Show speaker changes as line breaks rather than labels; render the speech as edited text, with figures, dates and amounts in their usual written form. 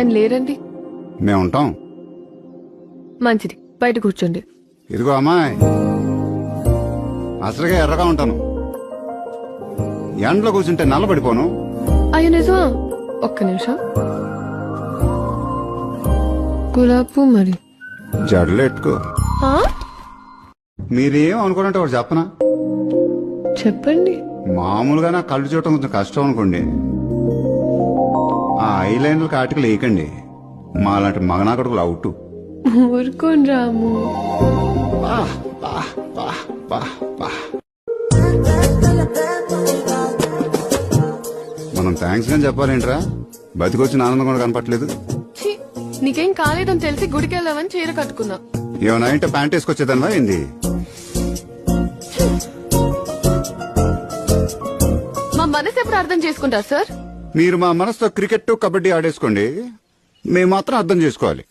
ఆయన లేరండి.
మేము ఉంటాం.
మంచిది, బయట కూర్చోండి.
ఇదిగో అమ్మాయి, అసలుగా ఎర్రగా ఉంటాను, ఎండలో కూర్చుంటే నల్లబడిపోను.
అయ్యో నిజమా? ఒక్క నిమిషం. గులాబ్ మరి
జడలు ఎట్టుకో.
ఆ?
మీరేం అనుకోనంటే ఒకటి చెప్పనా?
చెప్పండి.
మామూలుగా నా కళ్ళు చూడటం కొంచెం కష్టం అనుకోండి, ఆ ఐలైనర్లు కాటికి లేకండి. మాలాంటి మగనా కొడుకులు అవుట్.
ఊరుకోండి రాము.
మనం థ్యాంక్స్ అని చెప్పాలేంట్రా? బతికొచ్చిన ఆనందం కూడా కనపట్లేదు.
ఛీ, నీకేం కాలేదని తెలిసి గుడికి వెళ్దామని చీర కట్టుకున్నా.
ఏమన్నా ఇంటే ప్యాంట్ వేసుకొచ్చేదానివా ఏంది?
మా మనసు ఎప్పుడు అర్థం చేసుకుంటారు సార్?
మీరు మా మనసుతో క్రికెట్ కబడ్డీ ఆడేసుకోండి, మేము మాత్రం అర్థం చేసుకోవాలి.